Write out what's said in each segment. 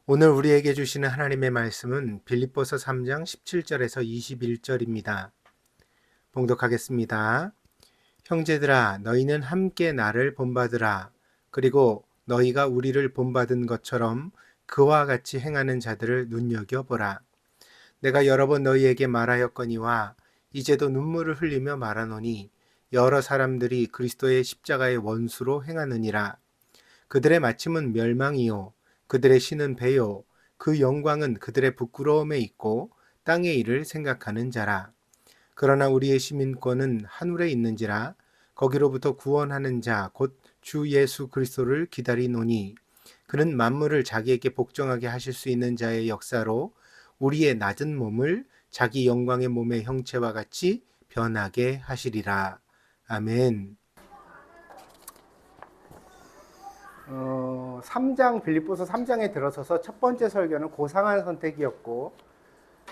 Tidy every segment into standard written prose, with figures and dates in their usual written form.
오늘 우리에게 주시는 하나님의 말씀은 빌립보서 3장 17절에서 21절입니다. 봉독하겠습니다. 형제들아, 너희는 함께 나를 본받으라. 그리고 너희가 우리를 본받은 것처럼 그와 같이 행하는 자들을 눈여겨보라. 내가 여러 번 너희에게 말하였거니와 이제도 눈물을 흘리며 말하노니 여러 사람들이 그리스도의 십자가의 원수로 행하느니라. 그들의 마침은 멸망이요 그들의 신은 배요 그 영광은 그들의 부끄러움에 있고 땅의 일을 생각하는 자라. 그러나 우리의 시민권은 하늘에 있는지라. 거기로부터 구원하는 자 곧 주 예수 그리스도를 기다리노니 그는 만물을 자기에게 복종하게 하실 수 있는 자의 역사로 우리의 낮은 몸을 자기 영광의 몸의 형체와 같이 변하게 하시리라. 아멘. 3장 빌립보서 3장에 들어서서 첫 번째 설교는 고상한 선택이었고,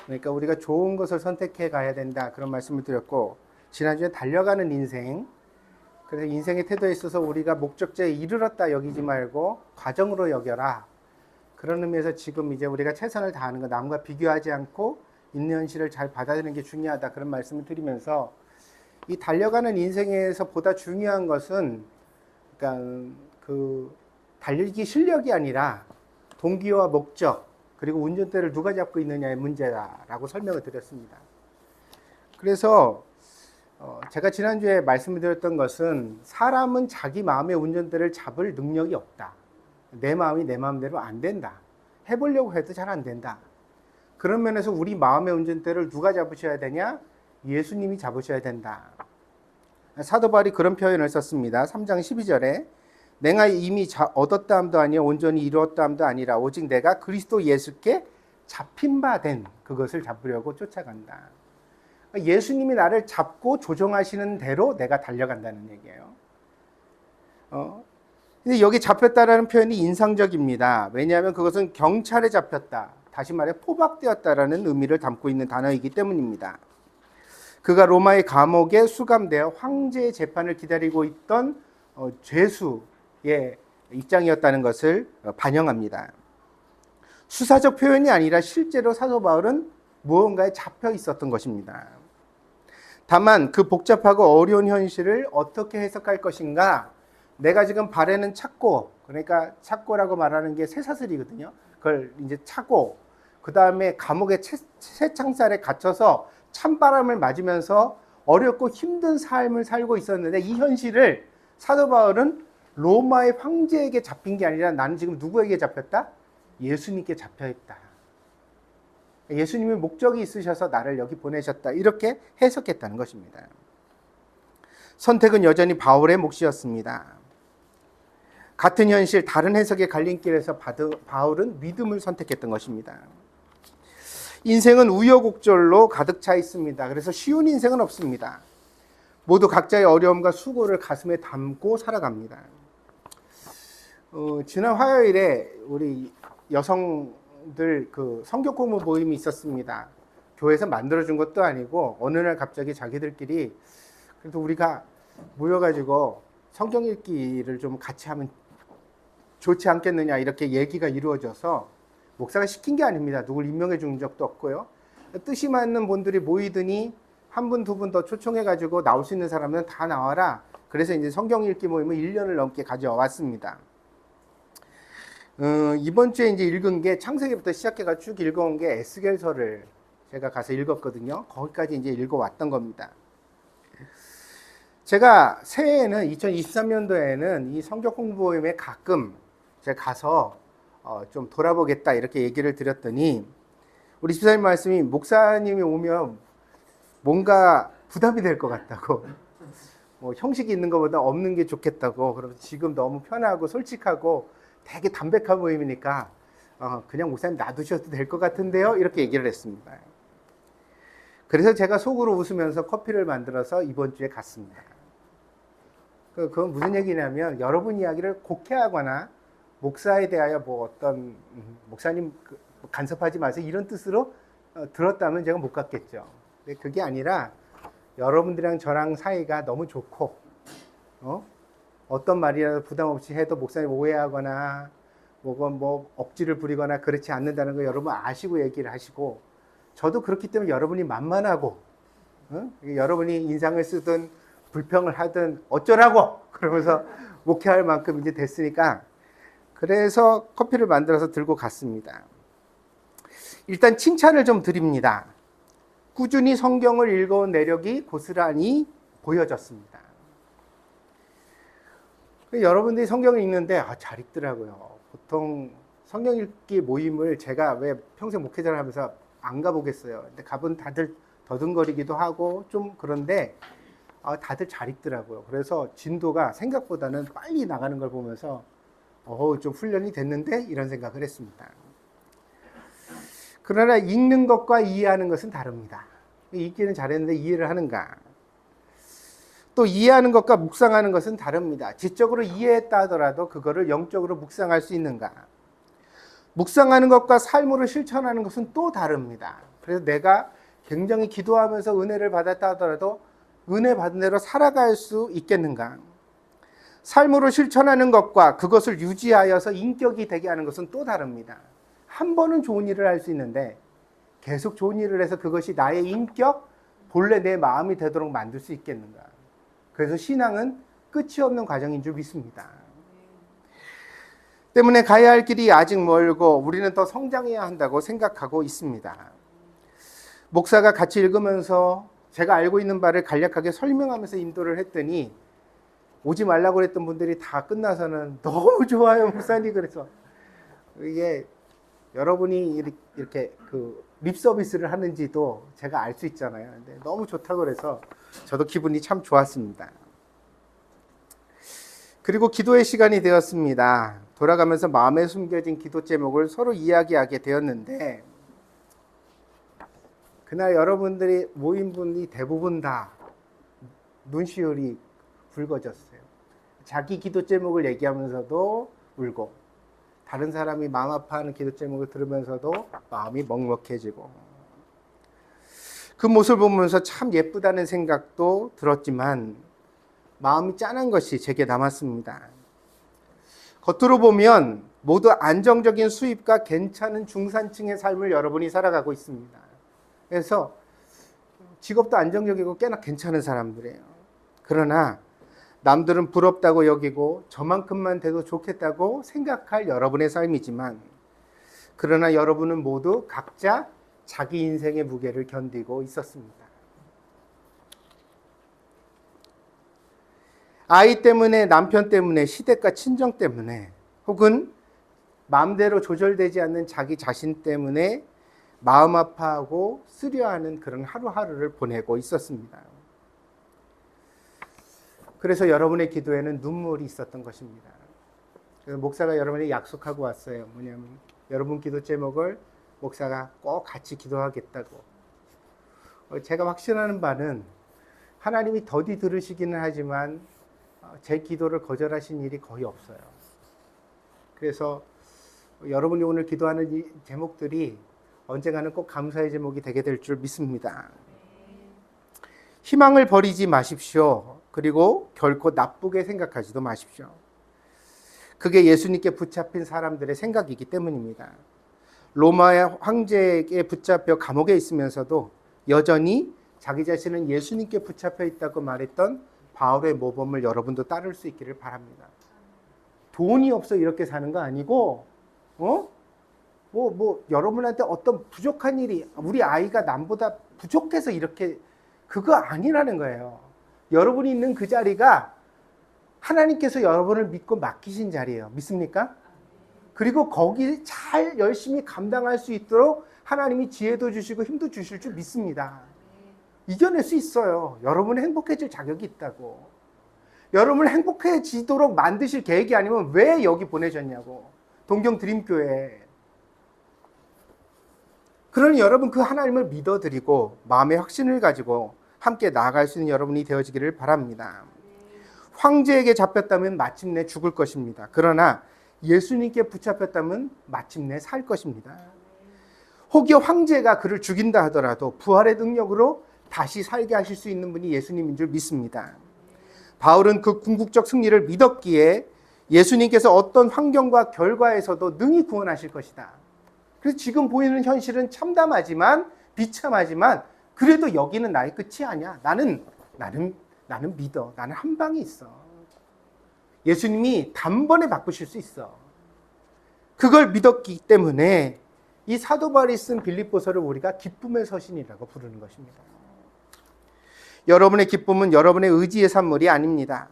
그러니까 우리가 좋은 것을 선택해 가야 된다, 그런 말씀을 드렸고, 지난주에 달려가는 인생, 그래서 인생의 태도에 있어서 우리가 목적지에 이르렀다 여기지 말고 과정으로 여겨라, 그런 의미에서 지금 이제 우리가 최선을 다하는 거, 남과 비교하지 않고 있는 현실을 잘 받아들이는 게 중요하다, 그런 말씀을 드리면서 이 달려가는 인생에서 보다 중요한 것은, 그러니까 달리기 실력이 아니라 동기와 목적, 그리고 운전대를 누가 잡고 있느냐의 문제다라고 설명을 드렸습니다. 그래서 제가 지난주에 말씀을 드렸던 것은, 사람은 자기 마음의 운전대를 잡을 능력이 없다. 내 마음이 내 마음대로 안 된다. 해보려고 해도 잘 안 된다. 그런 면에서 우리 마음의 운전대를 누가 잡으셔야 되냐? 예수님이 잡으셔야 된다. 사도 바울이 그런 표현을 썼습니다. 3장 12절에 내가 이미 얻었다 함도 아니요 온전히 이루었다 함도 아니라 오직 내가 그리스도 예수께 잡힌 바 된 그것을 잡으려고 쫓아간다. 예수님이 나를 잡고 조종하시는 대로 내가 달려간다는 얘기예요. 근데 여기 잡혔다라는 표현이 인상적입니다. 왜냐하면 그것은 경찰에 잡혔다, 다시 말해 포박되었다라는 의미를 담고 있는 단어이기 때문입니다. 그가 로마의 감옥에 수감되어 황제의 재판을 기다리고 있던 죄수의 입장이었다는 것을 반영합니다. 수사적 표현이 아니라 실제로 사도 바울은 무언가에 잡혀 있었던 것입니다. 다만 그 복잡하고 어려운 현실을 어떻게 해석할 것인가, 내가 지금 발에는 착고, 그러니까 착고라고 말하는 게 쇠사슬이거든요. 그걸 이제 차고, 그 다음에 감옥의 쇠창살에 갇혀서 찬바람을 맞으면서 어렵고 힘든 삶을 살고 있었는데, 이 현실을 사도 바울은 로마의 황제에게 잡힌 게 아니라 나는 지금 누구에게 잡혔다? 예수님께 잡혀있다. 예수님의 목적이 있으셔서 나를 여기 보내셨다, 이렇게 해석했다는 것입니다. 선택은 여전히 바울의 몫이었습니다. 같은 현실, 다른 해석의 갈림길에서 바울은 믿음을 선택했던 것입니다. 인생은 우여곡절로 가득 차 있습니다. 그래서 쉬운 인생은 없습니다. 모두 각자의 어려움과 수고를 가슴에 담고 살아갑니다. 지난 화요일에 우리 여성들 성경 공부 모임이 있었습니다. 교회에서 만들어준 것도 아니고 어느 날 갑자기 자기들끼리 그래도 우리가 모여가지고 성경 읽기를 좀 같이 하면 좋지 않겠느냐, 이렇게 얘기가 이루어져서, 목사가 시킨 게 아닙니다. 누굴 임명해 준 적도 없고요. 뜻이 맞는 분들이 모이더니 한 분, 두 분 더 초청해가지고 나올 수 있는 사람은 다 나와라. 그래서 이제 성경 읽기 모임을 1년을 넘게 가져왔습니다. 이번 주에 이제 읽은 게 창세기부터 시작해가 쭉 읽어온 게 에스겔서를 제가 가서 읽었거든요. 거기까지 이제 읽어왔던 겁니다. 제가 새해에는 2023년도에는 이 성경 공부 모임에 가끔 제가 가서 좀 돌아보겠다, 이렇게 얘기를 드렸더니 우리 집사님 말씀이, 목사님이 오면 뭔가 부담이 될 것 같다고, 형식이 있는 것보다 없는 게 좋겠다고, 그래서 지금 너무 편하고 솔직하고 되게 담백한 모임이니까 그냥 목사님 놔두셔도 될 것 같은데요, 이렇게 얘기를 했습니다. 그래서 제가 속으로 웃으면서 커피를 만들어서 이번 주에 갔습니다. 그건 무슨 얘기냐면, 여러분 이야기를 곡해하거나 목사에 대하여 어떤 목사님 간섭하지 마세요, 이런 뜻으로 들었다면 제가 못 갔겠죠. 근데 그게 아니라 여러분들이랑 저랑 사이가 너무 좋고 어떤 말이라도 부담 없이 해도 목사님 오해하거나 뭐 억지를 부리거나 그렇지 않는다는 거 여러분 아시고 얘기를 하시고, 저도 그렇기 때문에 여러분이 만만하고, 여러분이 인상을 쓰든 불평을 하든 어쩌라고 그러면서 목회할 만큼 이제 됐으니까, 그래서 커피를 만들어서 들고 갔습니다. 일단 칭찬을 좀 드립니다. 꾸준히 성경을 읽어온 내력이 고스란히 보여졌습니다. 여러분들이 성경을 읽는데 잘 읽더라고요. 보통 성경 읽기 모임을 제가 왜 평생 목회자를 하면서 안 가보겠어요. 근데 가본 다들 더듬거리기도 하고 좀 그런데 다들 잘 읽더라고요. 그래서 진도가 생각보다는 빨리 나가는 걸 보면서 좀 훈련이 됐는데 이런 생각을 했습니다. 그러나 읽는 것과 이해하는 것은 다릅니다. 읽기는 잘했는데 이해를 하는가? 또 이해하는 것과 묵상하는 것은 다릅니다. 지적으로 이해했다 하더라도 그거를 영적으로 묵상할 수 있는가? 묵상하는 것과 삶으로 실천하는 것은 또 다릅니다. 그래서 내가 굉장히 기도하면서 은혜를 받았다 하더라도 은혜 받은 대로 살아갈 수 있겠는가? 삶으로 실천하는 것과 그것을 유지하여서 인격이 되게 하는 것은 또 다릅니다. 한 번은 좋은 일을 할 수 있는데 계속 좋은 일을 해서 그것이 나의 인격, 본래 내 마음이 되도록 만들 수 있겠는가? 그래서 신앙은 끝이 없는 과정인 줄 믿습니다. 때문에 가야 할 길이 아직 멀고 우리는 더 성장해야 한다고 생각하고 있습니다. 목사가 같이 읽으면서 제가 알고 있는 바를 간략하게 설명하면서 인도를 했더니 오지 말라고 그랬던 분들이 다 끝나서는 너무 좋아요 목사님. 그래서 이게 여러분이 이렇게 립 서비스를 하는지도 제가 알 수 있잖아요. 근데 너무 좋다고 그래서 저도 기분이 참 좋았습니다. 그리고 기도의 시간이 되었습니다. 돌아가면서 마음에 숨겨진 기도 제목을 서로 이야기하게 되었는데, 그날 여러분들이 모인 분이 대부분 다 눈시울이 붉어졌어요. 자기 기도 제목을 얘기하면서도 울고, 다른 사람이 마음 아파하는 기도 제목을 들으면서도 마음이 먹먹해지고, 그 모습을 보면서 참 예쁘다는 생각도 들었지만 마음이 짠한 것이 제게 남았습니다. 겉으로 보면 모두 안정적인 수입과 괜찮은 중산층의 삶을 여러분이 살아가고 있습니다. 그래서 직업도 안정적이고 꽤나 괜찮은 사람들이에요. 그러나 남들은 부럽다고 여기고 저만큼만 돼도 좋겠다고 생각할 여러분의 삶이지만, 그러나 여러분은 모두 각자 자기 인생의 무게를 견디고 있었습니다. 아이 때문에, 남편 때문에, 시댁과 친정 때문에, 혹은 마음대로 조절되지 않는 자기 자신 때문에 마음 아파하고 쓰려하는 그런 하루하루를 보내고 있었습니다. 그래서 여러분의 기도에는 눈물이 있었던 것입니다. 그래서 목사가 여러분에게 약속하고 왔어요. 뭐냐면 여러분 기도 제목을 목사가 꼭 같이 기도하겠다고. 제가 확신하는 바는 하나님이 더디 들으시기는 하지만 제 기도를 거절하신 일이 거의 없어요. 그래서 여러분이 오늘 기도하는 이 제목들이 언젠가는 꼭 감사의 제목이 되게 될 줄 믿습니다. 희망을 버리지 마십시오. 그리고 결코 나쁘게 생각하지도 마십시오. 그게 예수님께 붙잡힌 사람들의 생각이기 때문입니다. 로마의 황제에게 붙잡혀 감옥에 있으면서도 여전히 자기 자신은 예수님께 붙잡혀 있다고 말했던 바울의 모범을 여러분도 따를 수 있기를 바랍니다. 돈이 없어 이렇게 사는 거 아니고, 여러분한테 어떤 부족한 일이, 우리 아이가 남보다 부족해서 이렇게, 그거 아니라는 거예요. 여러분이 있는 그 자리가 하나님께서 여러분을 믿고 맡기신 자리예요. 믿습니까? 그리고 거기 잘 열심히 감당할 수 있도록 하나님이 지혜도 주시고 힘도 주실 줄 믿습니다. 이겨낼 수 있어요. 여러분이 행복해질 자격이 있다고. 여러분을 행복해지도록 만드실 계획이 아니면 왜 여기 보내셨냐고. 동경 드림교회. 그러니 여러분 그 하나님을 믿어드리고 마음의 확신을 가지고 함께 나아갈 수 있는 여러분이 되어지기를 바랍니다. 황제에게 잡혔다면 마침내 죽을 것입니다. 그러나 예수님께 붙잡혔다면 마침내 살 것입니다. 혹여 황제가 그를 죽인다 하더라도 부활의 능력으로 다시 살게 하실 수 있는 분이 예수님인 줄 믿습니다. 바울은 그 궁극적 승리를 믿었기에 예수님께서 어떤 환경과 결과에서도 능히 구원하실 것이다. 그래서 지금 보이는 현실은 참담하지만 비참하지만 그래도 여기는 나의 끝이 아니야. 나는 믿어. 나는 한 방이 있어. 예수님이 단번에 바꾸실 수 있어. 그걸 믿었기 때문에 이 사도 바울이 쓴 빌립보서를 우리가 기쁨의 서신이라고 부르는 것입니다. 여러분의 기쁨은 여러분의 의지의 산물이 아닙니다.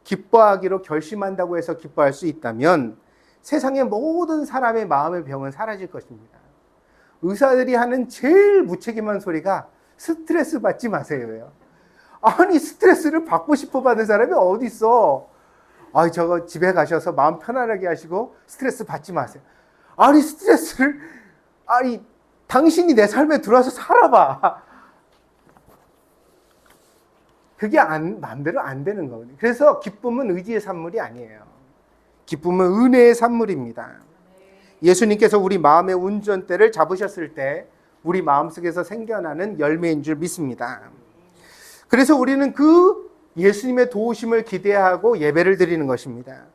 기뻐하기로 결심한다고 해서 기뻐할 수 있다면 세상의 모든 사람의 마음의 병은 사라질 것입니다. 의사들이 하는 제일 무책임한 소리가 스트레스 받지 마세요예요. 아니 스트레스를 받고 싶어 받는 사람이 어디 있어? 저거 집에 가셔서 마음 편안하게 하시고 스트레스 받지 마세요. 아니 스트레스를 당신이 내 삶에 들어와서 살아봐. 그게 마음대로 안 되는 거거든요. 그래서 기쁨은 의지의 산물이 아니에요. 기쁨은 은혜의 산물입니다. 예수님께서 우리 마음의 운전대를 잡으셨을 때 우리 마음속에서 생겨나는 열매인 줄 믿습니다. 그래서 우리는 그 예수님의 도우심을 기대하고 예배를 드리는 것입니다.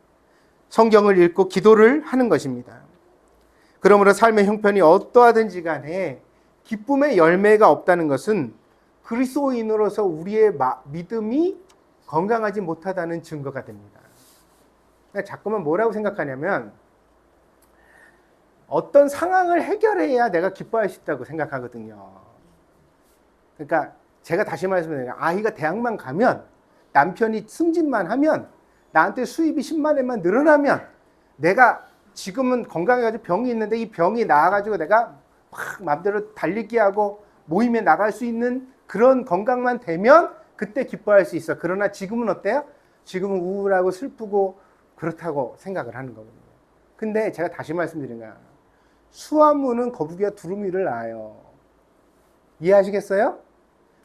성경을 읽고 기도를 하는 것입니다. 그러므로 삶의 형편이 어떠하든지 간에 기쁨의 열매가 없다는 것은 그리스도인으로서 우리의 믿음이 건강하지 못하다는 증거가 됩니다. 자꾸만 뭐라고 생각하냐면 어떤 상황을 해결해야 내가 기뻐할 수 있다고 생각하거든요. 그러니까 제가 다시 말씀드리면 아이가 대학만 가면 남편이 승진만 하면 나한테 수입이 10만 원만 늘어나면 내가 지금은 건강해가지고 병이 있는데 이 병이 나아가지고 내가 막 마음대로 달리기 하고 모임에 나갈 수 있는 그런 건강만 되면 그때 기뻐할 수 있어. 그러나 지금은 어때요? 지금은 우울하고 슬프고 그렇다고 생각을 하는 거거든요. 근데 제가 다시 말씀드린 거야. 수화무는 거북이가 두루미를 낳아요. 이해하시겠어요?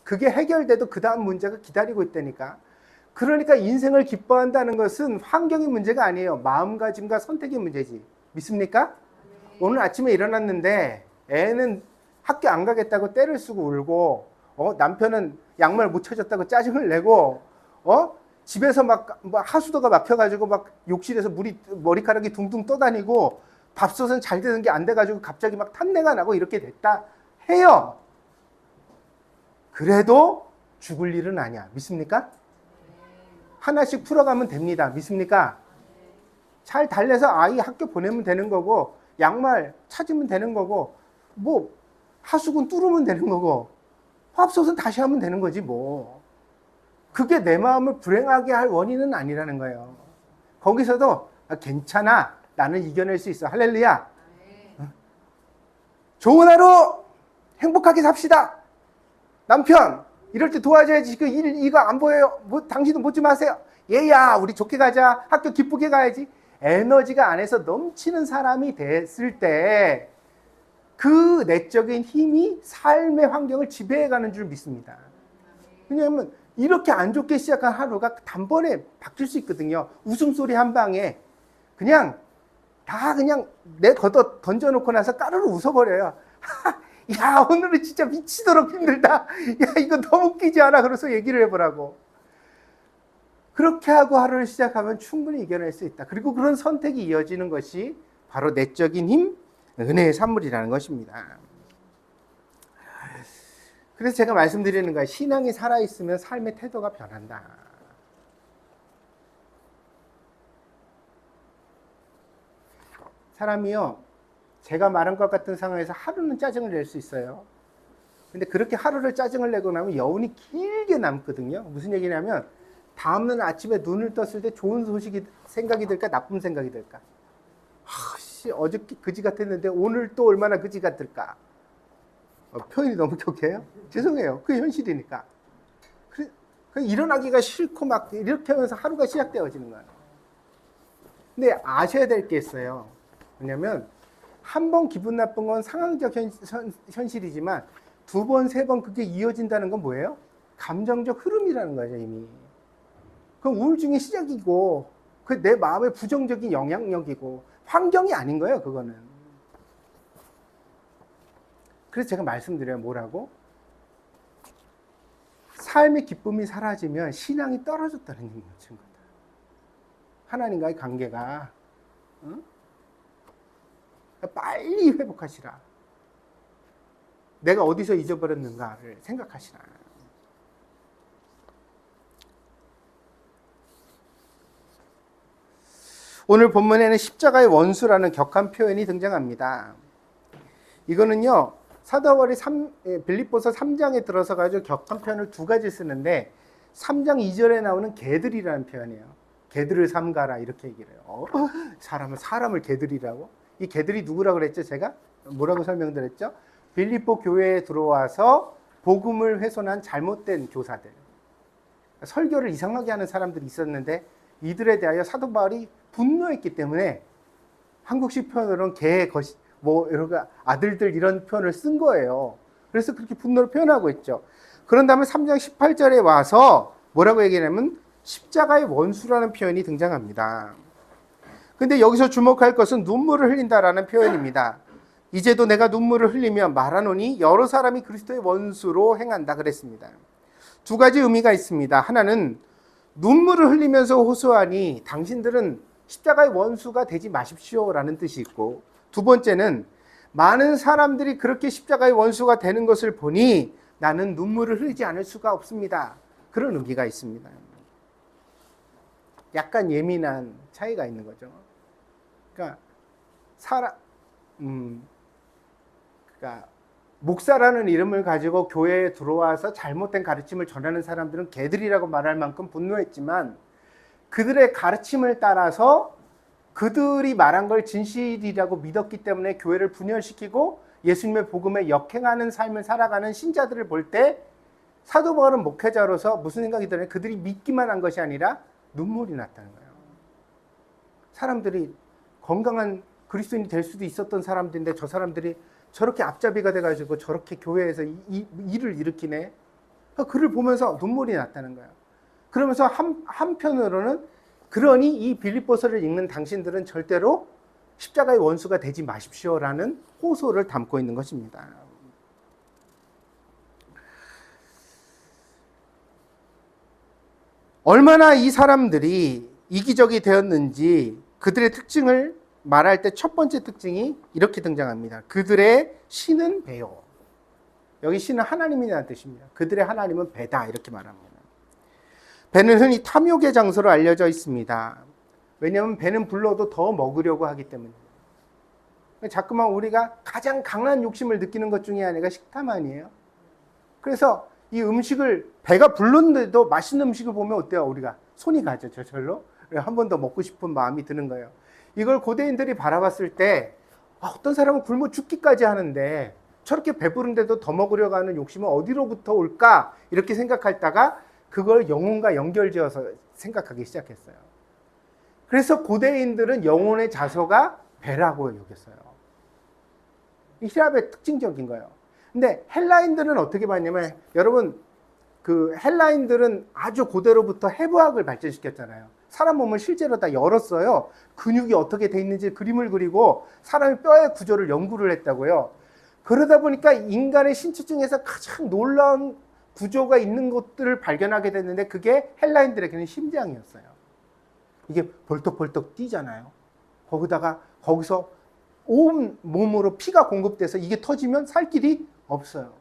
그게 해결돼도 그 다음 문제가 기다리고 있다니까. 그러니까 인생을 기뻐한다는 것은 환경의 문제가 아니에요. 마음가짐과 선택의 문제지. 믿습니까? 오늘 아침에 일어났는데 애는 학교 안 가겠다고 떼를 쓰고 울고 남편은 양말 못 쳐줬다고 짜증을 내고 집에서 막 하수도가 막혀가지고 막 욕실에서 머리카락이 둥둥 떠다니고 밥솥은 잘 되는 게 안 돼가지고 갑자기 막 탄내가 나고 이렇게 됐다 해요. 그래도 죽을 일은 아니야. 믿습니까? 하나씩 풀어가면 됩니다. 믿습니까? 잘 달래서 아이 학교 보내면 되는 거고 양말 찾으면 되는 거고 뭐 하수구 뚫으면 되는 거고 밥솥은 다시 하면 되는 거지 뭐. 그게 내 마음을 불행하게 할 원인은 아니라는 거예요. 거기서도 괜찮아. 나는 이겨낼 수 있어. 할렐루야. 좋은 하루 행복하게 삽시다. 남편 이럴 때 도와줘야지. 이거 안 보여요. 당신은 묻지 마세요. 얘야 우리 좋게 가자. 학교 기쁘게 가야지. 에너지가 안에서 넘치는 사람이 됐을 때 그 내적인 힘이 삶의 환경을 지배해가는 줄 믿습니다. 왜냐하면 이렇게 안 좋게 시작한 하루가 단번에 바뀔 수 있거든요. 웃음소리 한 방에 그냥 내 걷어 던져놓고 나서 까르르 웃어버려요. 야 오늘은 진짜 미치도록 힘들다. 야 이거 너무 웃기지 않아? 그래서 얘기를 해보라고. 그렇게 하고 하루를 시작하면 충분히 이겨낼 수 있다. 그리고 그런 선택이 이어지는 것이 바로 내적인 힘, 은혜의 산물이라는 것입니다. 그래서 제가 말씀드리는 거예요. 신앙이 살아있으면 삶의 태도가 변한다. 사람이요, 제가 말한 것 같은 상황에서 하루는 짜증을 낼 수 있어요. 근데 그렇게 하루를 짜증을 내고 나면 여운이 길게 남거든요. 무슨 얘기냐면 다음날 아침에 눈을 떴을 때 좋은 소식이 생각이 들까 나쁜 생각이 들까. 어저께 그지 같았는데 오늘 또 얼마나 그지 같을까. 표현이 너무 격해요? 죄송해요. 그게 현실이니까. 일어나기가 싫고 막 이렇게 하면서 하루가 시작되어지는 거예요. 근데 아셔야 될 게 있어요. 왜냐면 한 번 기분 나쁜 건 상황적 현실이지만 두 번, 세 번 그게 이어진다는 건 뭐예요? 감정적 흐름이라는 거죠, 이미. 그럼 우울증의 시작이고, 그 내 마음의 부정적인 영향력이고, 환경이 아닌 거예요, 그거는. 그래서 제가 말씀드려요, 뭐라고? 삶의 기쁨이 사라지면 신앙이 떨어졌다는 증거다. 하나님과의 관계가. 응? 빨리 회복하시라. 내가 어디서 잊어버렸는가를 생각하시라. 오늘 본문에는 십자가의 원수라는 격한 표현이 등장합니다. 이거는요, 사도 바울이 빌립보서 3장에 들어서 가지고 격한 표현을 두 가지 쓰는데 3장 2절에 나오는 개들이라는 표현이에요. 개들을 삼가라 이렇게 얘기를 해요. 사람을 개들이라고? 이 개들이 누구라고 그랬죠? 제가 뭐라고 설명드렸죠? 빌립보 교회에 들어와서 복음을 훼손한 잘못된 교사들, 설교를 이상하게 하는 사람들이 있었는데 이들에 대하여 사도 바울이 분노했기 때문에 한국식 표현으로는 개, 이런 아들들 이런 표현을 쓴 거예요. 그래서 그렇게 분노를 표현하고 있죠. 그런 다음에 3장 18절에 와서 뭐라고 얘기하냐면 십자가의 원수라는 표현이 등장합니다. 근데 여기서 주목할 것은 눈물을 흘린다라는 표현입니다. 이제도 내가 눈물을 흘리며 말하노니 여러 사람이 그리스도의 원수로 행한다 그랬습니다. 두 가지 의미가 있습니다. 하나는 눈물을 흘리면서 호소하니 당신들은 십자가의 원수가 되지 마십시오라는 뜻이 있고, 두 번째는 많은 사람들이 그렇게 십자가의 원수가 되는 것을 보니 나는 눈물을 흘리지 않을 수가 없습니다. 그런 의미가 있습니다. 약간 예민한 차이가 있는 거죠. 그러니까 목사라는 이름을 가지고 교회에 들어와서 잘못된 가르침을 전하는 사람들은 개들이라고 말할 만큼 분노했지만 그들의 가르침을 따라서 그들이 말한 걸 진실이라고 믿었기 때문에 교회를 분열시키고 예수님의 복음에 역행하는 삶을 살아가는 신자들을 볼 때 사도 바울은 목회자로서 무슨 생각이 드냐면 그들이 믿기만 한 것이 아니라 눈물이 났다는 거예요. 사람들이 건강한 그리스도인이 될 수도 있었던 사람들인데 저 사람들이 저렇게 앞잡이가 돼가지고 저렇게 교회에서 일을 일으키네. 그를 보면서 눈물이 났다는 거예요. 그러면서 한편으로는 그러니 이 빌립보서를 읽는 당신들은 절대로 십자가의 원수가 되지 마십시오라는 호소를 담고 있는 것입니다. 얼마나 이 사람들이 이기적이 되었는지 그들의 특징을 말할 때 첫 번째 특징이 이렇게 등장합니다. 그들의 신은 배요. 여기 신은 하나님이라는 뜻입니다. 그들의 하나님은 배다 이렇게 말합니다. 배는 흔히 탐욕의 장소로 알려져 있습니다. 왜냐하면 배는 불러도 더 먹으려고 하기 때문입니다. 자꾸만 우리가 가장 강한 욕심을 느끼는 것 중에 하나가 식탐 아니에요? 그래서 이 음식을 배가 불렀는데도 맛있는 음식을 보면 어때요? 우리가 손이 가죠. 저절로. 한 번 더 먹고 싶은 마음이 드는 거예요. 이걸 고대인들이 바라봤을 때 어떤 사람은 굶어 죽기까지 하는데 저렇게 배부른데도 더 먹으려고 하는 욕심은 어디로부터 올까? 이렇게 생각하다가 그걸 영혼과 연결지어서 생각하기 시작했어요. 그래서 고대인들은 영혼의 자소가 배라고 여겼어요. 히랍의 특징적인 거예요. 근데 헬라인들은 어떻게 봤냐면 여러분 그 헬라인들은 아주 고대로부터 해부학을 발전시켰잖아요. 사람 몸을 실제로 다 열었어요. 근육이 어떻게 돼 있는지 그림을 그리고 사람의 뼈의 구조를 연구를 했다고요. 그러다 보니까 인간의 신체 중에서 가장 놀라운 구조가 있는 것들을 발견하게 됐는데 그게 헬라인들에게는 심장이었어요. 이게 벌떡벌떡 뛰잖아요. 거기서 온 몸으로 피가 공급돼서 이게 터지면 살 길이 없어요.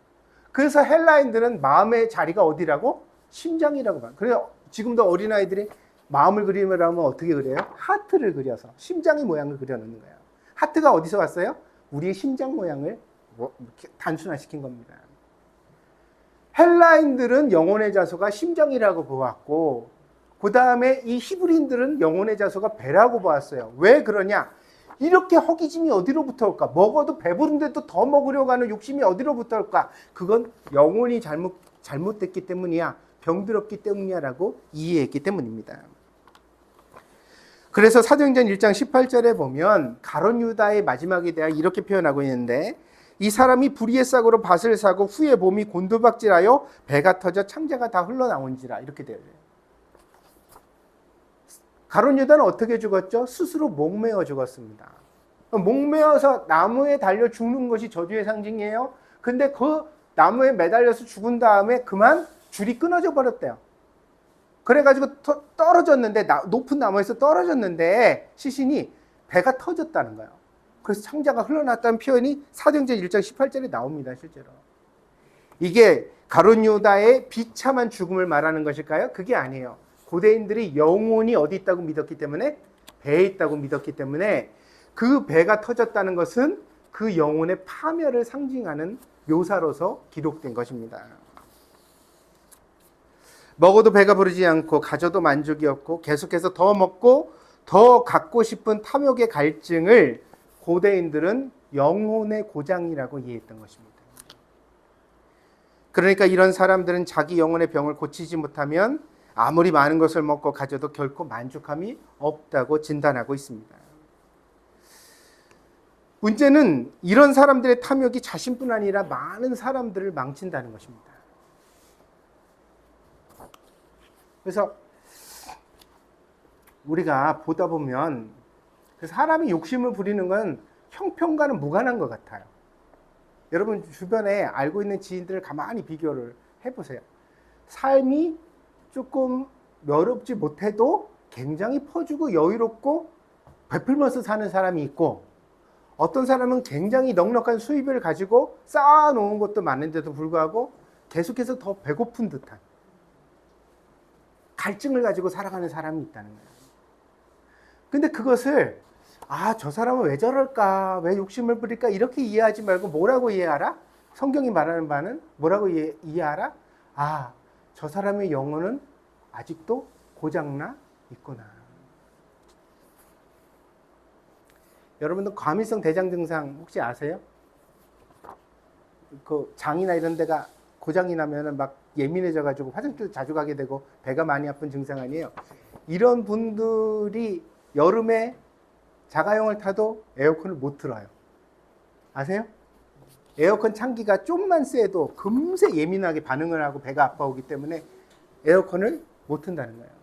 그래서 헬라인들은 마음의 자리가 어디라고? 심장이라고 봐요. 그래서 지금도 어린아이들이 마음을 그리려면 어떻게 그려요? 하트를 그려서 심장의 모양을 그려놓는 거예요. 하트가 어디서 왔어요? 우리의 심장 모양을 단순화시킨 겁니다. 헬라인들은 영혼의 자소가 심장이라고 보았고 그 다음에 이 히브리인들은 영혼의 자소가 배라고 보았어요. 왜 그러냐? 이렇게 허기짐이 어디로부터 올까? 먹어도 배부른데도 더 먹으려고 하는 욕심이 어디로부터 올까? 그건 영혼이 잘못됐기 때문이야. 병들었기 때문이야 라고 이해했기 때문입니다. 그래서 사도행전 1장 18절에 보면 가룟 유다의 마지막에 대해 이렇게 표현하고 있는데 이 사람이 불의의 싹으로 밭을 사고 후에 봄이 곤두박질하여 배가 터져 창자가 다 흘러나온지라 이렇게 되어요. 가룟 유다는 어떻게 죽었죠? 스스로 목매어 죽었습니다. 목매어서 나무에 달려 죽는 것이 저주의 상징이에요. 근데 그 나무에 매달려서 죽은 다음에 그만 줄이 끊어져 버렸대요. 그래가지고 떨어졌는데, 높은 나무에서 떨어졌는데 시신이 배가 터졌다는 거예요. 그래서 창자가 흘러났다는 표현이 사도행전 1장 18절에 나옵니다. 실제로. 이게 가룟 유다의 비참한 죽음을 말하는 것일까요? 그게 아니에요. 고대인들이 영혼이 어디 있다고 믿었기 때문에, 배에 있다고 믿었기 때문에 그 배가 터졌다는 것은 그 영혼의 파멸을 상징하는 묘사로서 기록된 것입니다. 먹어도 배가 부르지 않고 가져도 만족이 없고 계속해서 더 먹고 더 갖고 싶은 탐욕의 갈증을 고대인들은 영혼의 고장이라고 이해했던 것입니다. 그러니까 이런 사람들은 자기 영혼의 병을 고치지 못하면 아무리 많은 것을 먹고 가져도 결코 만족함이 없다고 진단하고 있습니다. 문제는 이런 사람들의 탐욕이 자신뿐 아니라 많은 사람들을 망친다는 것입니다. 그래서 우리가 보다 보면 사람이 욕심을 부리는 건 형편과는 무관한 것 같아요. 여러분 주변에 알고 있는 지인들을 가만히 비교를 해보세요. 삶이 조금 여롭지 못해도 굉장히 퍼주고 여유롭고 베풀면서 사는 사람이 있고, 어떤 사람은 굉장히 넉넉한 수입을 가지고 쌓아놓은 것도 많은데도 불구하고 계속해서 더 배고픈 듯한 갈증을 가지고 살아가는 사람이 있다는 거예요. 근데 그것을 저 사람은 왜 저럴까, 왜 욕심을 부릴까 이렇게 이해하지 말고 뭐라고 이해하라? 성경이 말하는 바는 뭐라고 이해하라? 저 사람의 영혼은 아직도 고장나 있구나. 여러분들 과민성 대장 증상 혹시 아세요? 그 장이나 이런 데가 고장이 나면은 막 예민해져 가지고 화장실 자주 가게 되고 배가 많이 아픈 증상 아니에요? 이런 분들이 여름에 자가용을 타도 에어컨을 못 틀어요. 아세요? 에어컨 찬기가 좀만 쐬도 금세 예민하게 반응을 하고 배가 아파오기 때문에 에어컨을 못 튼다는 거예요.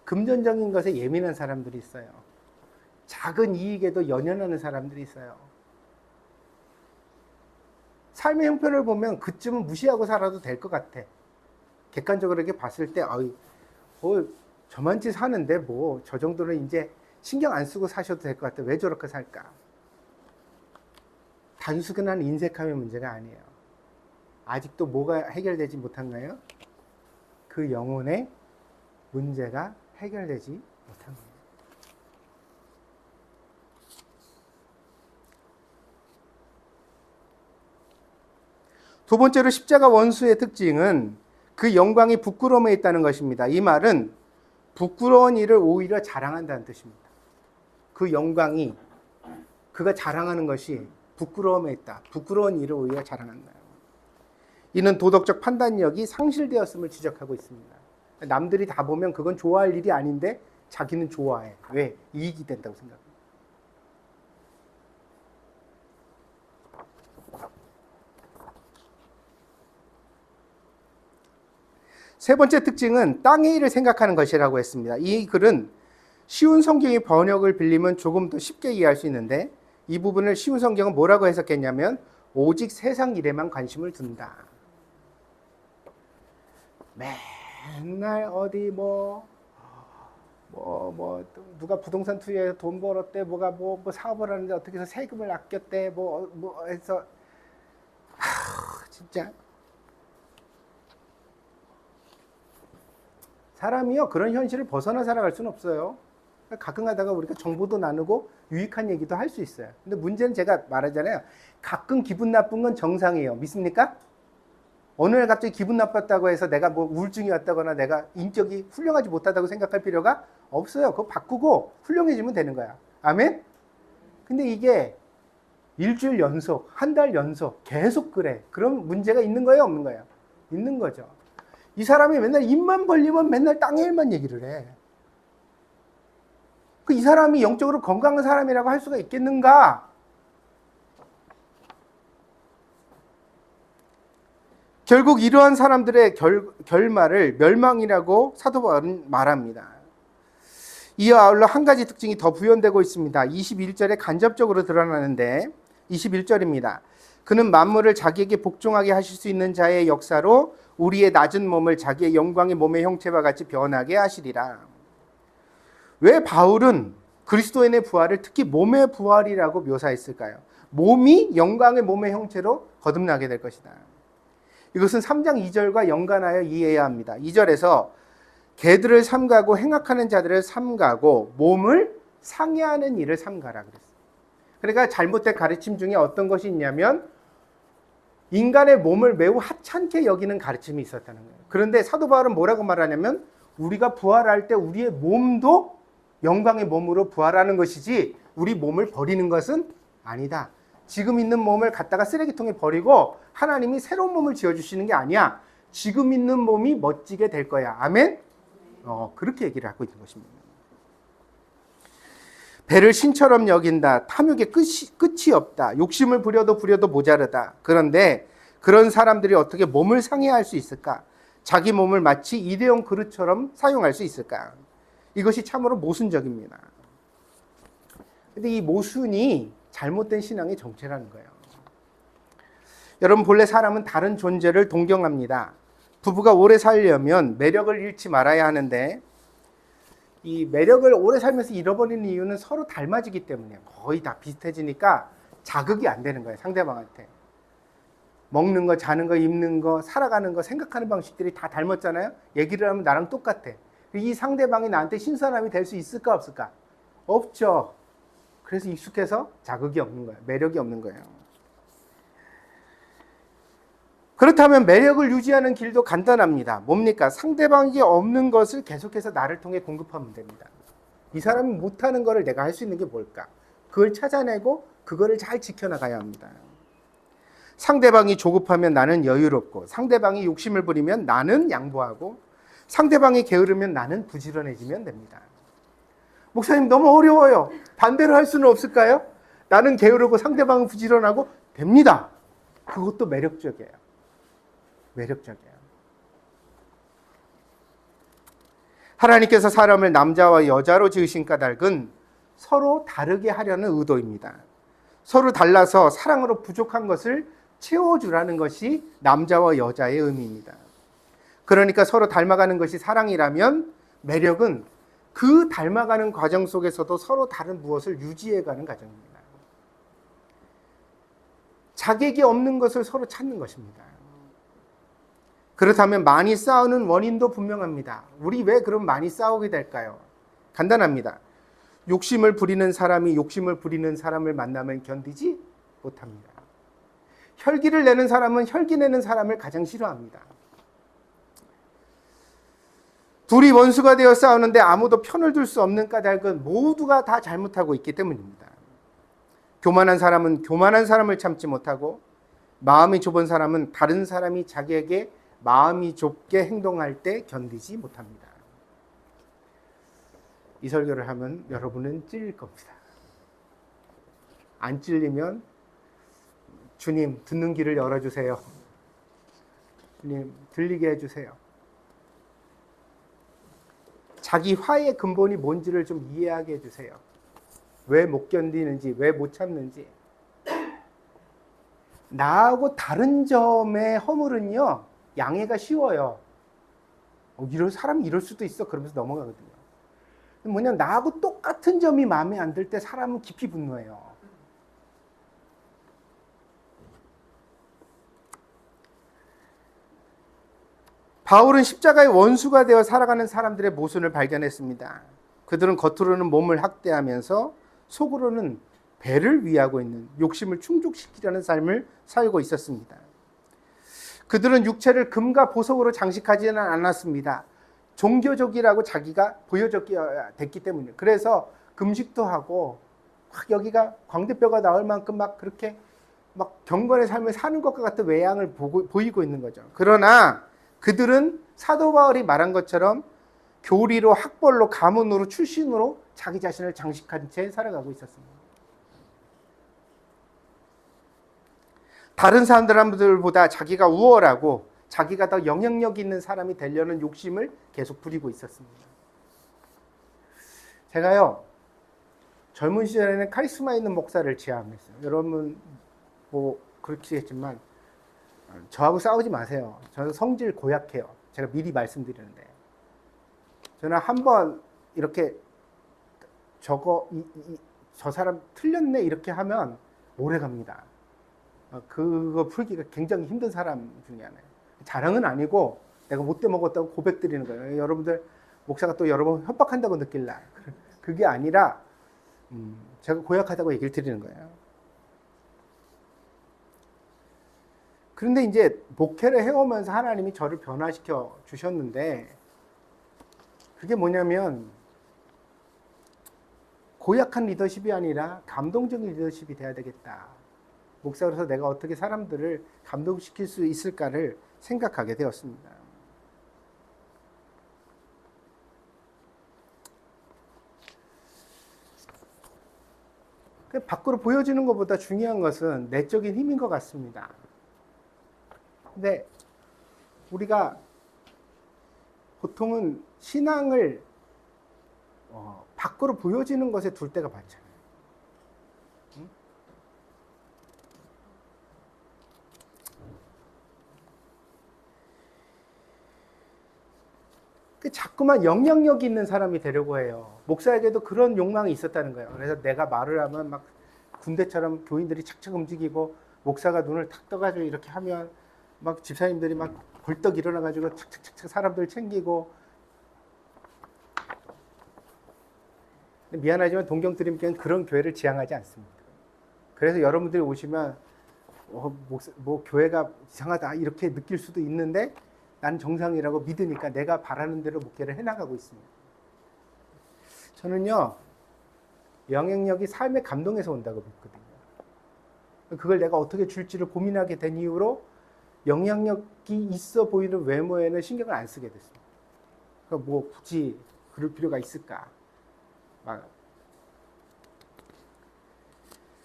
금전적인 것에 예민한 사람들이 있어요. 작은 이익에도 연연하는 사람들이 있어요. 삶의 형편을 보면 그쯤은 무시하고 살아도 될 것 같아. 객관적으로 이렇게 봤을 때 저만치 사는데 뭐 저 정도는 이제 신경 안 쓰고 사셔도 될 것 같아. 왜 저렇게 살까? 단순한 인색함의 문제가 아니에요. 아직도 뭐가 해결되지 못한가요? 그 영혼의 문제가 해결되지 못한 거예요. 두 번째로 십자가 원수의 특징은 그 영광이 부끄러움에 있다는 것입니다. 이 말은 부끄러운 일을 오히려 자랑한다는 뜻입니다. 그 영광이, 그가 자랑하는 것이 부끄러움에 있다. 부끄러운 일을 오히려 자랑한다. 이는 도덕적 판단력이 상실되었음을 지적하고 있습니다. 남들이 다 보면 그건 좋아할 일이 아닌데 자기는 좋아해. 왜? 이익이 된다고 생각합니다. 세 번째 특징은 땅의 일을 생각하는 것이라고 했습니다. 이 글은 쉬운 성경의 번역을 빌리면 조금 더 쉽게 이해할 수 있는데, 이 부분을 쉬운 성경은 뭐라고 해석했냐면 오직 세상 일에만 관심을 둔다. 맨날 어디 누가 부동산 투자해서 돈 벌었대, 뭐 사업을 하는데 어떻게 해서 세금을 아꼈대, 해서 진짜 사람이요 그런 현실을 벗어나 살아갈 수는 없어요. 가끔 가다가 우리가 정보도 나누고 유익한 얘기도 할 수 있어요. 근데 문제는 제가 말하잖아요. 가끔 기분 나쁜 건 정상이에요. 믿습니까? 어느 날 갑자기 기분 나빴다고 해서 내가 뭐 우울증이 왔다거나 내가 인격이 훌륭하지 못하다고 생각할 필요가 없어요. 그거 바꾸고 훌륭해지면 되는 거야. 아멘? 근데 이게 일주일 연속, 한 달 연속 계속 그래. 그럼 문제가 있는 거예요? 없는 거예요? 있는 거죠. 이 사람이 맨날 입만 벌리면 맨날 땅의 일만 얘기를 해. 이 사람이 영적으로 건강한 사람이라고 할 수가 있겠는가? 결국 이러한 사람들의 결말을 멸망이라고 사도 바울은 말합니다. 이어 아울러 한 가지 특징이 더 부연되고 있습니다. 21절에 간접적으로 드러나는데 21절입니다. 그는 만물을 자기에게 복종하게 하실 수 있는 자의 역사로 우리의 낮은 몸을 자기의 영광의 몸의 형체와 같이 변하게 하시리라. 왜 바울은 그리스도인의 부활을 특히 몸의 부활이라고 묘사했을까요? 몸이 영광의 몸의 형체로 거듭나게 될 것이다. 이것은 3장 2절과 연관하여 이해해야 합니다. 2절에서 개들을 삼가고 행악하는 자들을 삼가고 몸을 상해하는 일을 삼가라 그랬어요. 그러니까 잘못된 가르침 중에 어떤 것이 있냐면 인간의 몸을 매우 하찮게 여기는 가르침이 있었다는 거예요. 그런데 사도 바울은 뭐라고 말하냐면 우리가 부활할 때 우리의 몸도 영광의 몸으로 부활하는 것이지 우리 몸을 버리는 것은 아니다. 지금 있는 몸을 갖다가 쓰레기통에 버리고 하나님이 새로운 몸을 지어주시는 게 아니야. 지금 있는 몸이 멋지게 될 거야. 아멘? 그렇게 얘기를 하고 있는 것입니다. 배를 신처럼 여긴다. 탐욕의 끝이 없다. 욕심을 부려도 모자르다. 그런데 그런 사람들이 어떻게 몸을 상해할 수 있을까? 자기 몸을 마치 일회용 그릇처럼 사용할 수 있을까? 이것이 참으로 모순적입니다. 근데 이 모순이 잘못된 신앙의 정체라는 거예요. 여러분, 본래 사람은 다른 존재를 동경합니다. 부부가 오래 살려면 매력을 잃지 말아야 하는데 이 매력을 오래 살면서 잃어버리는 이유는 서로 닮아지기 때문이에요. 거의 다 비슷해지니까 자극이 안 되는 거예요, 상대방한테. 먹는 거, 자는 거, 입는 거, 살아가는 거, 생각하는 방식들이 다 닮았잖아요. 얘기를 하면 나랑 똑같아. 이 상대방이 나한테 신선함이 될 수 있을까 없을까? 없죠. 그래서 익숙해서 자극이 없는 거예요. 매력이 없는 거예요. 그렇다면 매력을 유지하는 길도 간단합니다. 뭡니까? 상대방이 없는 것을 계속해서 나를 통해 공급하면 됩니다. 이 사람이 못하는 것을 내가 할 수 있는 게 뭘까? 그걸 찾아내고 그거를 잘 지켜나가야 합니다. 상대방이 조급하면 나는 여유롭고, 상대방이 욕심을 부리면 나는 양보하고, 상대방이 게으르면 나는 부지런해지면 됩니다. 목사님, 너무 어려워요. 반대로 할 수는 없을까요? 나는 게으르고 상대방은 부지런하고 됩니다. 그것도 매력적이에요. 매력적이에요. 하나님께서 사람을 남자와 여자로 지으신 까닭은 서로 다르게 하려는 의도입니다. 서로 달라서 사랑으로 부족한 것을 채워주라는 것이 남자와 여자의 의미입니다. 그러니까 서로 닮아가는 것이 사랑이라면 매력은 그 닮아가는 과정 속에서도 서로 다른 무엇을 유지해가는 과정입니다. 자객이 없는 것을 서로 찾는 것입니다. 그렇다면 많이 싸우는 원인도 분명합니다. 우리 왜 그럼 많이 싸우게 될까요? 간단합니다. 욕심을 부리는 사람이 욕심을 부리는 사람을 만나면 견디지 못합니다. 혈기를 내는 사람은 혈기 내는 사람을 가장 싫어합니다. 둘이 원수가 되어 싸우는데 아무도 편을 들 수 없는 까닭은 모두가 다 잘못하고 있기 때문입니다. 교만한 사람은 교만한 사람을 참지 못하고, 마음이 좁은 사람은 다른 사람이 자기에게 마음이 좁게 행동할 때 견디지 못합니다. 이 설교를 하면 여러분은 찔릴 겁니다. 안 찔리면 주님, 듣는 귀를 열어주세요. 주님, 들리게 해주세요. 자기 화의 근본이 뭔지를 좀 이해하게 해주세요. 왜 못 견디는지, 왜 못 참는지. 나하고 다른 점의 허물은요, 양해가 쉬워요. 이런 사람이 이럴 수도 있어. 그러면서 넘어가거든요. 뭐냐면 나하고 똑같은 점이 마음에 안 들 때 사람은 깊이 분노해요. 바울은 십자가의 원수가 되어 살아가는 사람들의 모순을 발견했습니다. 그들은 겉으로는 몸을 학대하면서 속으로는 배를 위하고 있는, 욕심을 충족시키려는 삶을 살고 있었습니다. 그들은 육체를 금과 보석으로 장식하지는 않았습니다. 종교적이라고 자기가 보여졌기 됐기 때문에. 그래서 금식도 하고 막 여기가 광대뼈가 나올 만큼 막 그렇게 막 경건의 삶을 사는 것과 같은 외양을 보이고 있는 거죠. 그러나 그들은 사도 바울이 말한 것처럼 교리로, 학벌로, 가문으로, 출신으로 자기 자신을 장식한 채 살아가고 있었습니다. 다른 사람들보다 자기가 우월하고 자기가 더 영향력 있는 사람이 되려는 욕심을 계속 부리고 있었습니다. 제가요, 젊은 시절에는 카리스마 있는 목사를 지향했어요. 여러분 뭐 그렇겠지만 저하고 싸우지 마세요. 저는 성질 고약해요. 제가 미리 말씀드리는데, 저는 한번 이렇게 저 사람 틀렸네 이렇게 하면 오래 갑니다. 그거 풀기가 굉장히 힘든 사람 중에 하나예요. 자랑은 아니고 내가 못돼 먹었다고 고백드리는 거예요. 여러분들 목사가 또 여러분 협박한다고 느낄라. 그게 아니라 제가 고약하다고 얘기를 드리는 거예요. 그런데 이제 목회를 해오면서 하나님이 저를 변화시켜 주셨는데, 그게 뭐냐면 고약한 리더십이 아니라 감동적인 리더십이 돼야 되겠다. 목사로서 내가 어떻게 사람들을 감동시킬 수 있을까를 생각하게 되었습니다. 밖으로 보여지는 것보다 중요한 것은 내적인 힘인 것 같습니다. 근데 우리가 보통은 신앙을 밖으로 보여지는 것에 둘 때가 많잖아요. 자꾸만 영향력 있는 사람이 되려고 해요. 목사에게도 그런 욕망이 있었다는 거예요. 그래서 내가 말을 하면 막 군대처럼 교인들이 착착 움직이고, 목사가 눈을 탁 떠가지고 이렇게 하면 막 집사님들이 막 벌떡 일어나가지고 착착착착 사람들 챙기고. 미안하지만 동경드림교회는 그런 교회를 지향하지 않습니다. 그래서 여러분들이 오시면 뭐 교회가 이상하다 이렇게 느낄 수도 있는데, 나는 정상이라고 믿으니까 내가 바라는 대로 목회를 해나가고 있습니다. 저는요, 영향력이 삶의 감동에서 온다고 믿거든요. 그걸 내가 어떻게 줄지를 고민하게 된 이후로 영향력이 있어 보이는 외모에는 신경을 안 쓰게 됐습니다. 그러니까 뭐 굳이 그럴 필요가 있을까?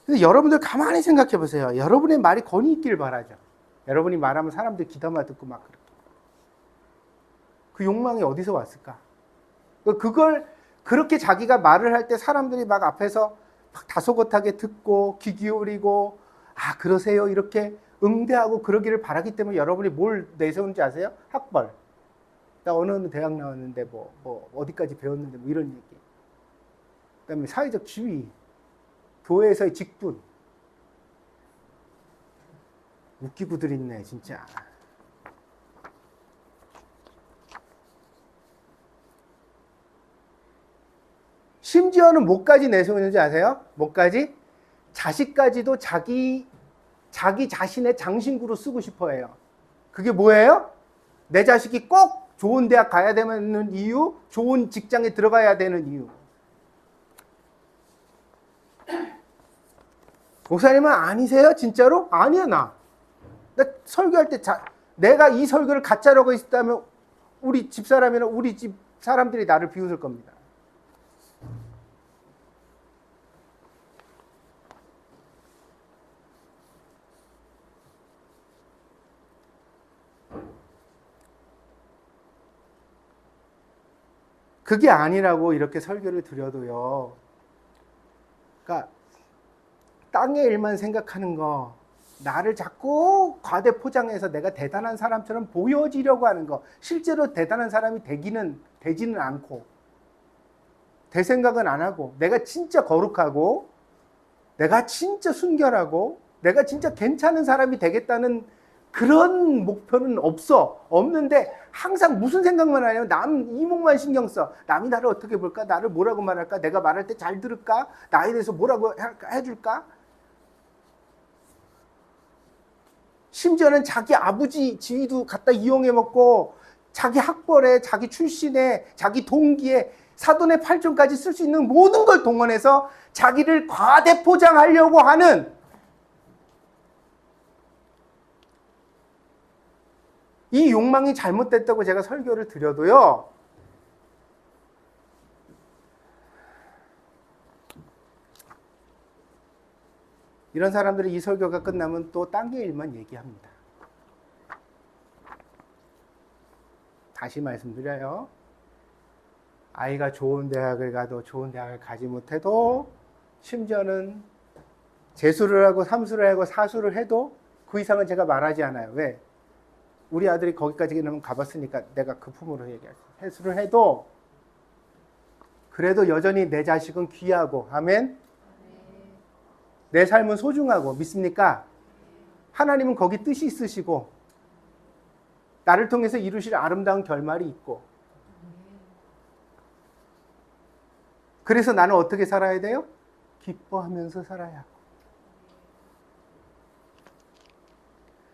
근데 여러분들 가만히 생각해 보세요. 여러분의 말이 권위 있길 바라죠. 여러분이 말하면 사람들이 귀담아 듣고 막 그렇게. 그 욕망이 어디서 왔을까? 그걸 그렇게 자기가 말을 할 때 사람들이 막 앞에서 막 다소곳하게 듣고 귀 기울이고, 아 그러세요 이렇게 응대하고 그러기를 바라기 때문에 여러분이 뭘 내세우는지 아세요? 학벌. 나 어느 대학 나왔는데 뭐 어디까지 배웠는데 뭐 이런 얘기. 그다음에 사회적 지위, 교회에서의 직분. 웃기고들 있네 진짜. 심지어는 뭐까지 내세우는지 아세요? 뭐까지? 자식까지도 자기 자신의 장신구로 쓰고 싶어 해요. 그게 뭐예요? 내 자식이 꼭 좋은 대학 가야 되는 이유, 좋은 직장에 들어가야 되는 이유. 목사님은 아니세요? 진짜로? 아니야, 나 설교할 때 내가 이 설교를 가짜라고 했다면 우리 집사람이나 우리 집 사람들이 나를 비웃을 겁니다. 그게 아니라고 이렇게 설교를 드려도요. 그러니까 땅의 일만 생각하는 거, 나를 자꾸 과대 포장해서 내가 대단한 사람처럼 보여지려고 하는 거, 실제로 대단한 사람이 되지는 않고, 될 생각은 안 하고, 내가 진짜 거룩하고, 내가 진짜 순결하고, 내가 진짜 괜찮은 사람이 되겠다는 그런 목표는 없는데 항상 무슨 생각만 하냐면 남 이목만 신경 써. 남이 나를 어떻게 볼까? 나를 뭐라고 말할까? 내가 말할 때 잘 들을까? 나에 대해서 뭐라고 해줄까? 심지어는 자기 아버지 지위도 갖다 이용해 먹고, 자기 학벌에, 자기 출신에, 자기 동기에 사돈의 팔촌까지 쓸 수 있는 모든 걸 동원해서 자기를 과대 포장하려고 하는 이 욕망이 잘못됐다고 제가 설교를 드려도요, 이런 사람들이 이 설교가 끝나면 또 딴 게 일만 얘기합니다. 다시 말씀드려요. 아이가 좋은 대학을 가도 좋은 대학을 가지 못해도 심지어는 재수를 하고 삼수를 하고 사수를 해도 그 이상은 제가 말하지 않아요. 왜? 우리 아들이 거기까지는 가봤으니까 내가 그 품으로 얘기하죠. 재수를 해도 그래도 여전히 내 자식은 귀하고, 아멘? 내 삶은 소중하고, 믿습니까? 하나님은 거기 뜻이 있으시고 나를 통해서 이루실 아름다운 결말이 있고, 그래서 나는 어떻게 살아야 돼요? 기뻐하면서 살아야 하고.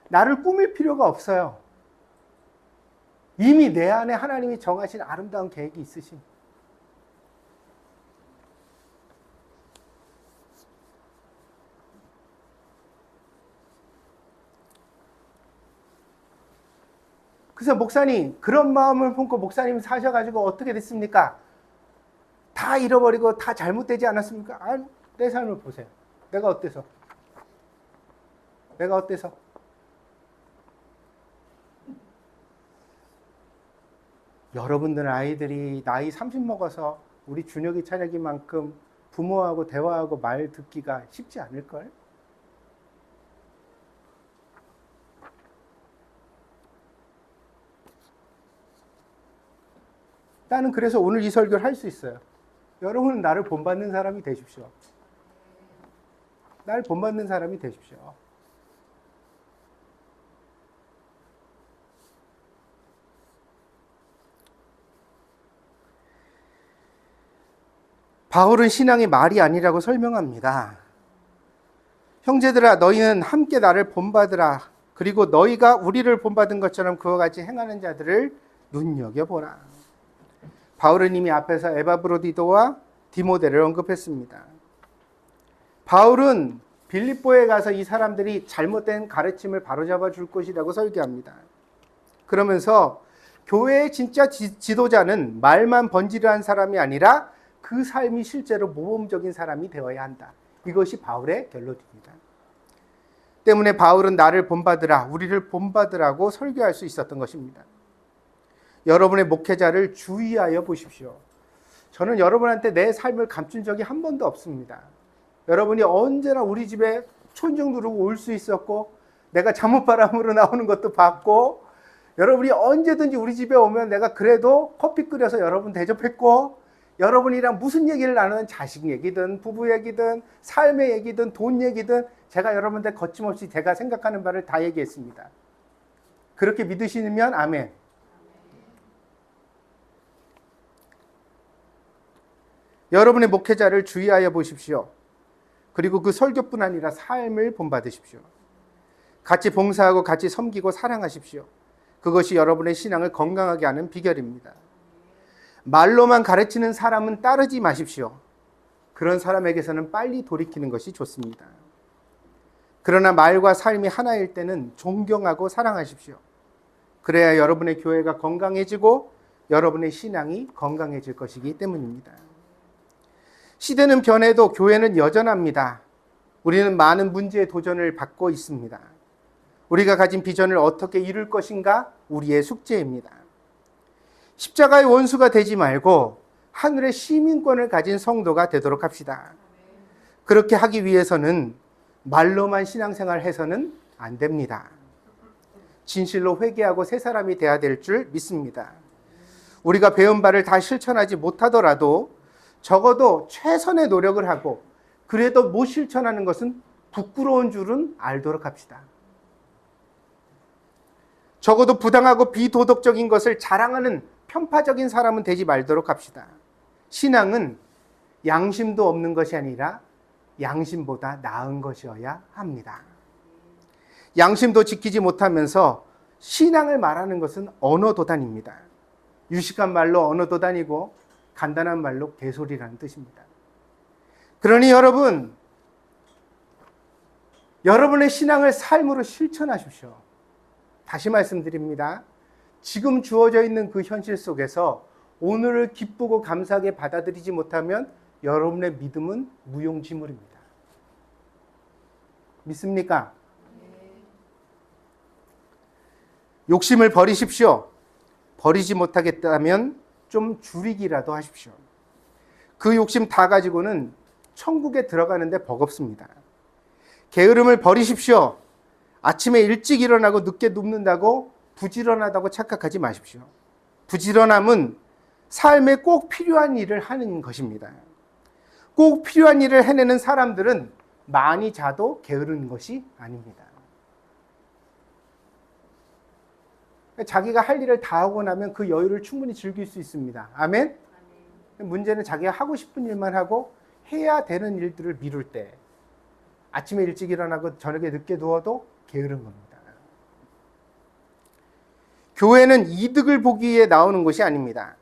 나를 꾸밀 필요가 없어요. 이미 내 안에 하나님이 정하신 아름다운 계획이 있으십니다. 그래서 목사님, 그런 마음을 품고 목사님 사셔가지고 어떻게 됐습니까? 다 잃어버리고 다 잘못되지 않았습니까? 아, 내 삶을 보세요. 내가 어때서? 내가 어때서? 여러분들 아이들이 나이 30 먹어서 우리 준혁이 찬혁이만큼 부모하고 대화하고 말 듣기가 쉽지 않을걸? 나는 그래서 오늘 이 설교를 할 수 있어요. 여러분은 나를 본받는 사람이 되십시오. 나를 본받는 사람이 되십시오. 바울은 신앙이 말이 아니라고 설명합니다. 형제들아, 너희는 함께 나를 본받으라. 그리고 너희가 우리를 본받은 것처럼 그와 같이 행하는 자들을 눈여겨보라. 바울은 이미 앞에서 에바브로디도와 디모데를 언급했습니다. 바울은 빌립보에 가서 이 사람들이 잘못된 가르침을 바로잡아 줄 것이라고 설교합니다. 그러면서 교회의 진짜 지도자는 말만 번지르한 사람이 아니라 그 삶이 실제로 모범적인 사람이 되어야 한다. 이것이 바울의 결론입니다. 때문에 바울은 나를 본받으라, 우리를 본받으라고 설교할 수 있었던 것입니다. 여러분의 목회자를 주의하여 보십시오. 저는 여러분한테 내 삶을 감춘 적이 한 번도 없습니다. 여러분이 언제나 우리 집에 초인종 누르고 올 수 있었고, 내가 잠옷바람으로 나오는 것도 봤고, 여러분이 언제든지 우리 집에 오면 내가 그래도 커피 끓여서 여러분 대접했고, 여러분이랑 무슨 얘기를 나누는 자식 얘기든 부부 얘기든 삶의 얘기든 돈 얘기든 제가 여러분들 거침없이 제가 생각하는 바를 다 얘기했습니다. 그렇게 믿으시면 아멘. 여러분의 목회자를 주의하여 보십시오. 그리고 그 설교뿐 아니라 삶을 본받으십시오. 같이 봉사하고 같이 섬기고 사랑하십시오. 그것이 여러분의 신앙을 건강하게 하는 비결입니다. 말로만 가르치는 사람은 따르지 마십시오. 그런 사람에게서는 빨리 돌이키는 것이 좋습니다. 그러나 말과 삶이 하나일 때는 존경하고 사랑하십시오. 그래야 여러분의 교회가 건강해지고 여러분의 신앙이 건강해질 것이기 때문입니다. 시대는 변해도 교회는 여전합니다. 우리는 많은 문제의 도전을 받고 있습니다. 우리가 가진 비전을 어떻게 이룰 것인가 우리의 숙제입니다. 십자가의 원수가 되지 말고 하늘의 시민권을 가진 성도가 되도록 합시다. 그렇게 하기 위해서는 말로만 신앙생활 해서는 안 됩니다. 진실로 회개하고 새 사람이 돼야 될 줄 믿습니다. 우리가 배운 바를 다 실천하지 못하더라도 적어도 최선의 노력을 하고 그래도 못 실천하는 것은 부끄러운 줄은 알도록 합시다. 적어도 부당하고 비도덕적인 것을 자랑하는 편파적인 사람은 되지 말도록 합시다. 신앙은 양심도 없는 것이 아니라 양심보다 나은 것이어야 합니다. 양심도 지키지 못하면서 신앙을 말하는 것은 언어도단입니다. 유식한 말로 언어도단이고 간단한 말로 개소리라는 뜻입니다. 그러니 여러분의 신앙을 삶으로 실천하십시오. 다시 말씀드립니다. 지금 주어져 있는 그 현실 속에서 오늘을 기쁘고 감사하게 받아들이지 못하면 여러분의 믿음은 무용지물입니다. 믿습니까? 욕심을 버리십시오. 버리지 못하겠다면 좀 줄이기라도 하십시오. 그 욕심 다 가지고는 천국에 들어가는데 버겁습니다. 게으름을 버리십시오. 아침에 일찍 일어나고 늦게 눕는다고 부지런하다고 착각하지 마십시오. 부지런함은 삶에 꼭 필요한 일을 하는 것입니다. 꼭 필요한 일을 해내는 사람들은 많이 자도 게으른 것이 아닙니다. 자기가 할 일을 다 하고 나면 그 여유를 충분히 즐길 수 있습니다. 아멘? 문제는 자기가 하고 싶은 일만 하고 해야 되는 일들을 미룰 때, 아침에 일찍 일어나고 저녁에 늦게 누워도 게으른 겁니다. 교회는 이득을 보기 위해 나오는 것이 아닙니다.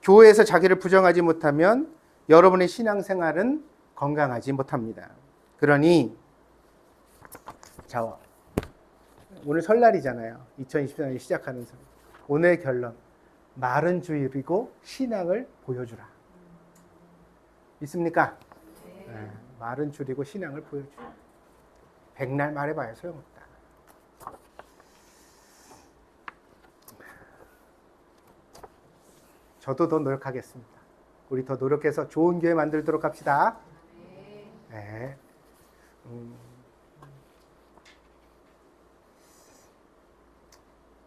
교회에서 자기를 부정하지 못하면 여러분의 신앙생활은 건강하지 못합니다. 그러니 자, 오늘 설날이잖아요. 2024년이 시작하는 설. 오늘의 결론, 말은 줄이고 신앙을 보여주라. 있습니까? 네, 말은 줄이고 신앙을 보여주라. 백날 말해봐야 소용없다. 저도 더 노력하겠습니다. 우리 더 노력해서 좋은 교회 만들도록 합시다. 네.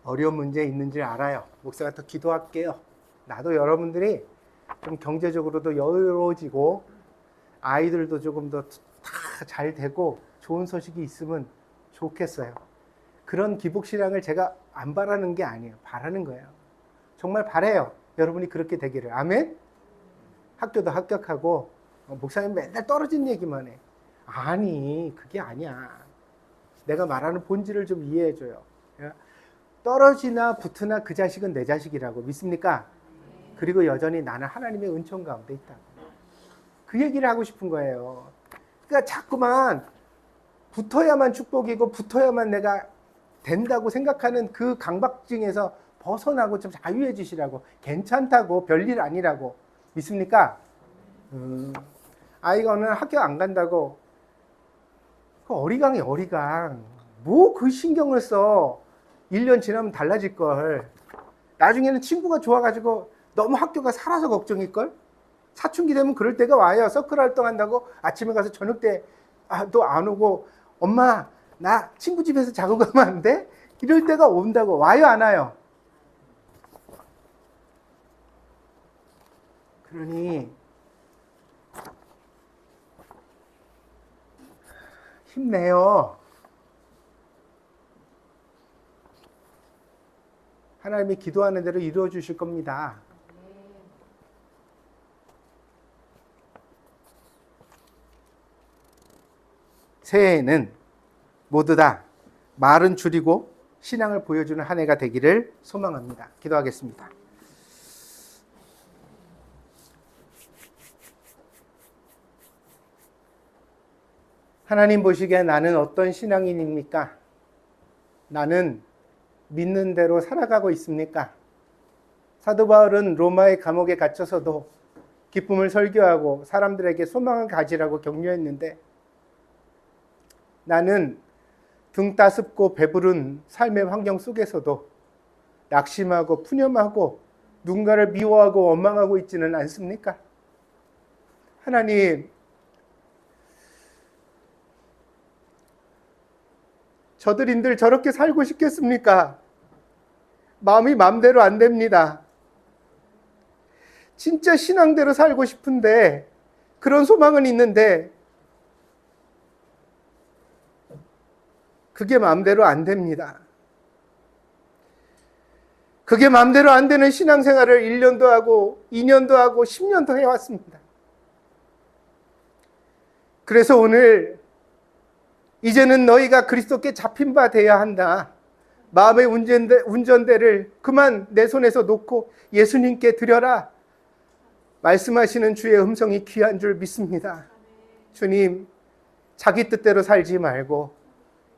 어려운 문제 있는지 알아요. 목사가 더 기도할게요. 나도 여러분들이 좀 경제적으로도 여유로워지고 아이들도 조금 더 다 잘 되고 좋은 소식이 있으면 좋겠어요. 그런 기복신앙을 제가 안 바라는 게 아니에요. 바라는 거예요. 정말 바라요. 여러분이 그렇게 되기를. 아멘? 학교도 합격하고 목사님 맨날 떨어진 얘기만 해. 아니, 그게 아니야. 내가 말하는 본질을 좀 이해해줘요. 떨어지나 붙으나 그 자식은 내 자식이라고 믿습니까? 그리고 여전히 나는 하나님의 은총 가운데 있다고. 그 얘기를 하고 싶은 거예요. 그러니까 자꾸만 붙어야만 축복이고 붙어야만 내가 된다고 생각하는 그 강박증에서 벗어나고 좀 자유해지시라고. 괜찮다고, 별일 아니라고. 믿습니까? 아이가 오늘 학교 안 간다고. 그 어리광이 어리광. 뭐 그 신경을 써. 1년 지나면 달라질걸. 나중에는 친구가 좋아가지고 너무 학교가 살아서 걱정일걸. 사춘기 되면 그럴 때가 와요. 서클 활동한다고 아침에 가서 저녁 때 또 안 오고, 엄마 나 친구 집에서 자고 가면 안 돼? 이럴 때가 온다고. 와요 안 와요? 그러니 힘내요. 하나님이 기도하는 대로 이루어 주실 겁니다. 새해에는 모두 다 말은 줄이고 신앙을 보여주는 한 해가 되기를 소망합니다. 기도하겠습니다. 하나님 보시기에 나는 어떤 신앙인입니까? 나는 믿는 대로 살아가고 있습니까? 사도 바울은 로마의 감옥에 갇혀서도 기쁨을 설교하고 사람들에게 소망을 가지라고 격려했는데, 나는 등 따습고 배부른 삶의 환경 속에서도 낙심하고 푸념하고 누군가를 미워하고 원망하고 있지는 않습니까? 하나님, 저들인들 저렇게 살고 싶겠습니까? 마음이 마음대로 안 됩니다. 진짜 신앙대로 살고 싶은데, 그런 소망은 있는데 그게 마음대로 안 됩니다. 그게 마음대로 안 되는 신앙생활을 1년도 하고 2년도 하고 10년도 해왔습니다. 그래서 오늘 이제는 너희가 그리스도께 잡힌 바 되어야 한다. 마음의 운전대를 그만 내 손에서 놓고 예수님께 드려라. 말씀하시는 주의 음성이 귀한 줄 믿습니다. 주님, 자기 뜻대로 살지 말고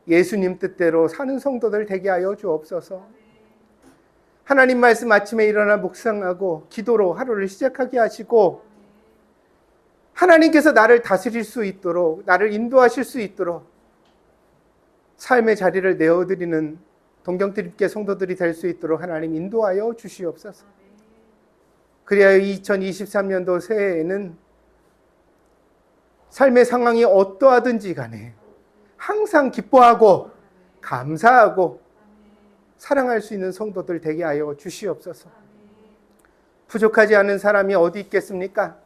예수님 뜻대로 사는 성도들 되게 하여 주옵소서. 하나님 말씀 아침에 일어나 묵상하고 기도로 하루를 시작하게 하시고, 하나님께서 나를 다스릴 수 있도록, 나를 인도하실 수 있도록 삶의 자리를 내어드리는 동경드립계 성도들이 될 수 있도록 하나님 인도하여 주시옵소서. 그리하여 2023년도 새해에는 삶의 상황이 어떠하든지 간에 항상 기뻐하고 감사하고 사랑할 수 있는 성도들 되게 하여 주시옵소서. 부족하지 않은 사람이 어디 있겠습니까?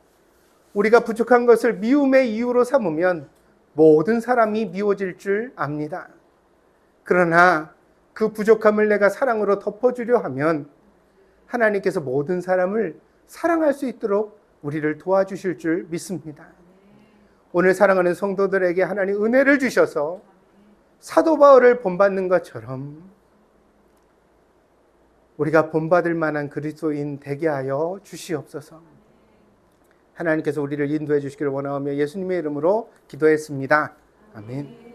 우리가 부족한 것을 미움의 이유로 삼으면 모든 사람이 미워질 줄 압니다. 그러나 그 부족함을 내가 사랑으로 덮어주려 하면 하나님께서 모든 사람을 사랑할 수 있도록 우리를 도와주실 줄 믿습니다. 오늘 사랑하는 성도들에게 하나님 은혜를 주셔서 사도 바울을 본받는 것처럼 우리가 본받을 만한 그리스도인 되게 하여 주시옵소서. 하나님께서 우리를 인도해 주시기를 원하오며 예수님의 이름으로 기도했습니다. 아멘.